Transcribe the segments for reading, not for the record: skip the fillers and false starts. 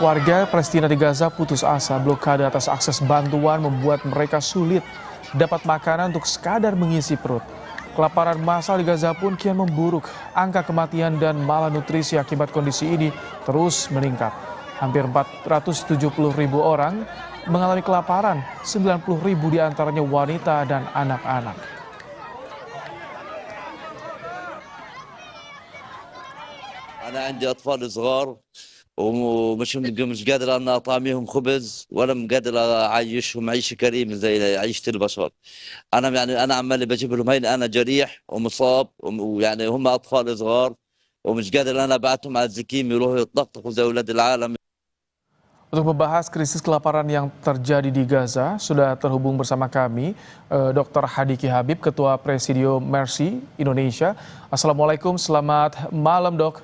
Warga Palestina di Gaza putus asa. Blokade atas akses bantuan membuat mereka sulit dapat makanan untuk sekadar mengisi perut. Kelaparan massal di Gaza pun kian memburuk. Angka kematian dan malnutrisi akibat kondisi ini terus meningkat. Hampir 470.000 orang mengalami kelaparan, 90.000 diantaranya wanita dan anak-anak. أنا عندي أطفال صغار ومش قادر أنا أطعميهم خبز ولا قادر أعيشهم عيشة كريمة زي عيشة البشر. أنا عمالي بجيب لهم هين أنا جريح ومصاب ويعني هم أطفال صغار ومش قادر أنا أبعتهم على الزكيم يروحوا يتلقطوا زي أولاد العالم. Untuk membahas krisis kelaparan yang terjadi di Gaza, sudah terhubung bersama kami Dr. Hadiki Habib, Ketua Presidium Mercy Indonesia. Assalamualaikum, selamat malam dok.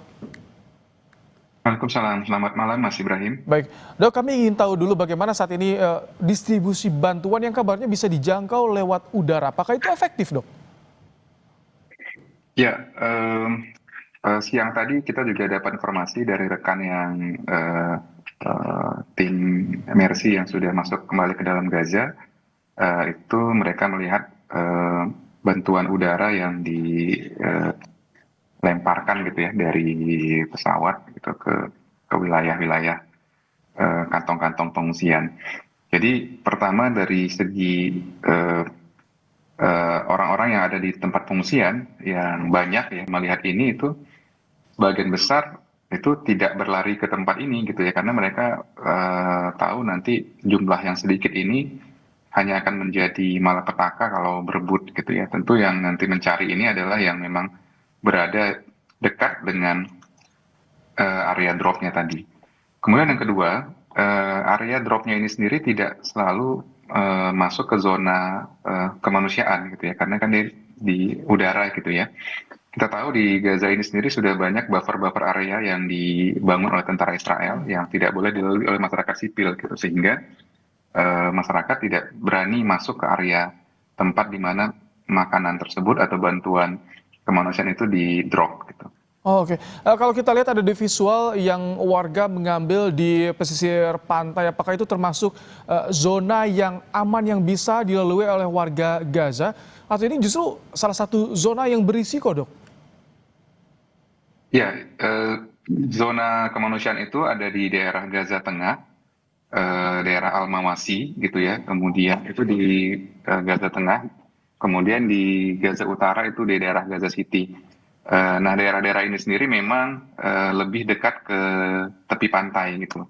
Waalaikumsalam, selamat malam Mas Ibrahim. Baik, dok, kami ingin tahu dulu bagaimana saat ini distribusi bantuan yang kabarnya bisa dijangkau lewat udara. Apakah itu efektif dok? Ya, siang tadi kita juga dapat informasi dari rekan yang tim Mercy yang sudah masuk kembali ke dalam Gaza. Itu mereka melihat bantuan udara yang dilemparkan gitu ya dari pesawat gitu ke wilayah-wilayah kantong-kantong pengungsian. Jadi pertama dari segi orang-orang yang ada di tempat pengungsian yang banyak ya melihat ini itu sebagian besar itu tidak berlari ke tempat ini gitu ya karena mereka tahu nanti jumlah yang sedikit ini hanya akan menjadi malapetaka kalau berebut gitu ya. Tentu yang nanti mencari ini adalah yang memang berada dekat dengan area dropnya tadi. Kemudian yang kedua, area dropnya ini sendiri tidak selalu masuk ke zona kemanusiaan gitu ya karena kan di udara gitu ya. Kita tahu di Gaza ini sendiri sudah banyak buffer-buffer area yang dibangun oleh tentara Israel yang tidak boleh dilalui oleh masyarakat sipil gitu sehingga masyarakat tidak berani masuk ke area tempat di mana makanan tersebut atau bantuan kemanusiaan itu di drop gitu. Oh, oke. Kalau kita lihat ada di visual yang warga mengambil di pesisir pantai, apakah itu termasuk zona yang aman yang bisa dilalui oleh warga Gaza? Atau ini justru salah satu zona yang berisiko, dok? Ya, zona kemanusiaan itu ada di daerah Gaza Tengah, daerah Al-Mawasi gitu ya. Kemudian itu di Gaza Tengah, kemudian di Gaza Utara itu di daerah Gaza City. Nah, daerah-daerah ini sendiri memang lebih dekat ke tepi pantai gitu.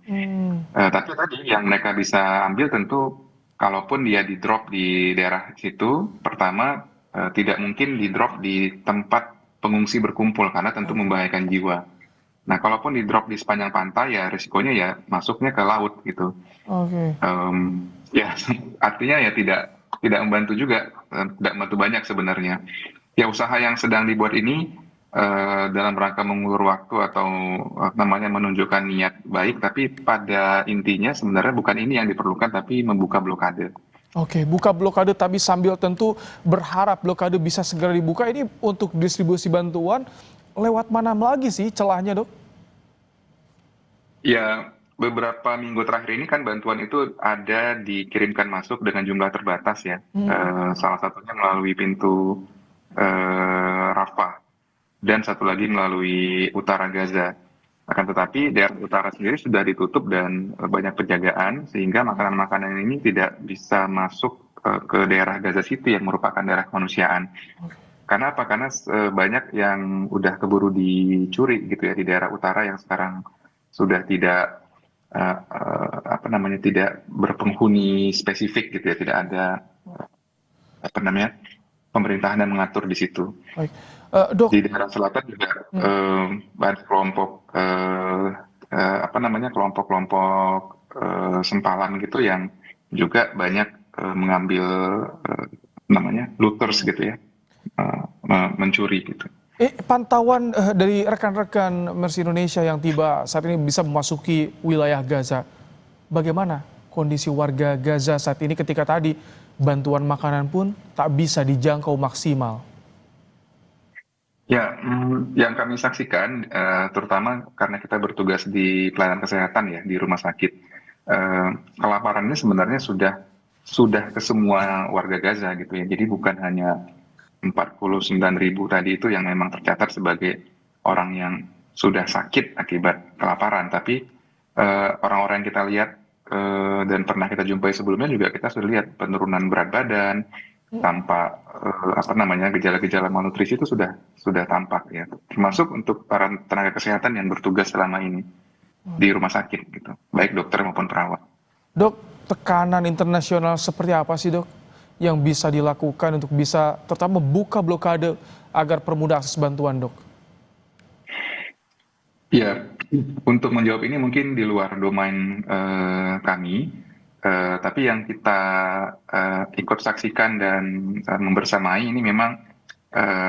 Tapi tadi yang mereka bisa ambil tentu, kalaupun dia di drop di daerah situ, pertama tidak mungkin di drop di tempat pengungsi berkumpul karena tentu membahayakan jiwa. Nah, kalaupun di drop di sepanjang pantai ya risikonya ya masuknya ke laut gitu. Oke. Ya artinya ya tidak membantu juga, tidak membantu banyak sebenarnya. Ya usaha yang sedang dibuat ini dalam rangka mengulur waktu atau namanya menunjukkan niat baik, tapi pada intinya sebenarnya bukan ini yang diperlukan, tapi membuka blokade. Oke, buka blokade tapi sambil tentu berharap blokade bisa segera dibuka. Ini untuk distribusi bantuan lewat mana lagi sih celahnya, dok? Ya, beberapa minggu terakhir ini kan bantuan itu ada dikirimkan masuk dengan jumlah terbatas ya. Salah satunya melalui pintu Rafah dan satu lagi melalui utara Gaza. Akan tetapi daerah utara sendiri sudah ditutup dan banyak penjagaan sehingga makanan-makanan ini tidak bisa masuk ke daerah Gaza City yang merupakan daerah kemanusiaan. Karena apa? Karena banyak yang udah keburu dicuri gitu ya di daerah utara yang sekarang sudah tidak tidak berpenghuni spesifik gitu ya, tidak ada pemerintahan yang mengatur di situ. Baik. Dok. Di daerah selatan juga banyak kelompok kelompok-kelompok sempalan gitu yang juga banyak mengambil looters gitu ya, mencuri gitu. Pantauan dari rekan-rekan Mercy Indonesia yang tiba saat ini bisa memasuki wilayah Gaza, bagaimana kondisi warga Gaza saat ini ketika tadi bantuan makanan pun tak bisa dijangkau maksimal? Ya, yang kami saksikan, terutama karena kita bertugas di pelayanan kesehatan ya di rumah sakit, kelaparan ini sebenarnya sudah ke semua warga Gaza gitu ya. Jadi bukan hanya 49.000 tadi itu yang memang tercatat sebagai orang yang sudah sakit akibat kelaparan, tapi orang-orang yang kita lihat dan pernah kita jumpai sebelumnya juga kita sudah lihat penurunan berat badan tanpa apa namanya gejala-gejala malnutrisi itu sudah tampak ya, termasuk untuk para tenaga kesehatan yang bertugas selama ini di rumah sakit gitu, baik dokter maupun perawat. Dok, tekanan internasional seperti apa sih dok yang bisa dilakukan untuk bisa terutama membuka blokade agar permudah akses bantuan dok? Ya, untuk menjawab ini mungkin di luar domain kami, tapi yang kita ikut saksikan dan membersamai ini memang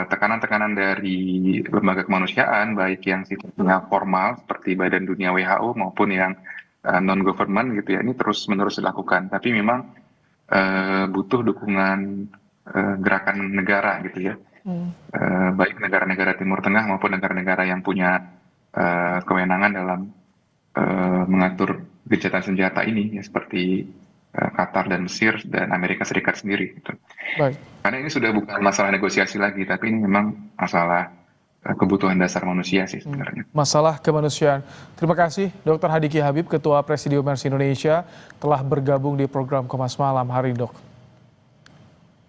tekanan-tekanan dari lembaga kemanusiaan, baik yang sifatnya formal seperti Badan Dunia WHO maupun yang non-government gitu ya, ini terus-menerus dilakukan. Tapi memang butuh dukungan gerakan negara gitu ya, baik negara-negara Timur Tengah maupun negara-negara yang punya kewenangan dalam mengatur gencatan senjata ini ya, seperti Qatar dan Mesir dan Amerika Serikat sendiri gitu. Baik. Karena ini sudah bukan masalah negosiasi lagi, tapi ini memang masalah kebutuhan dasar manusia sih sebenarnya. Masalah kemanusiaan. Terima kasih Dr. Hadiki Habib, Ketua Presidium Mercy Indonesia, telah bergabung di program Kompas Malam hari ini, Dok.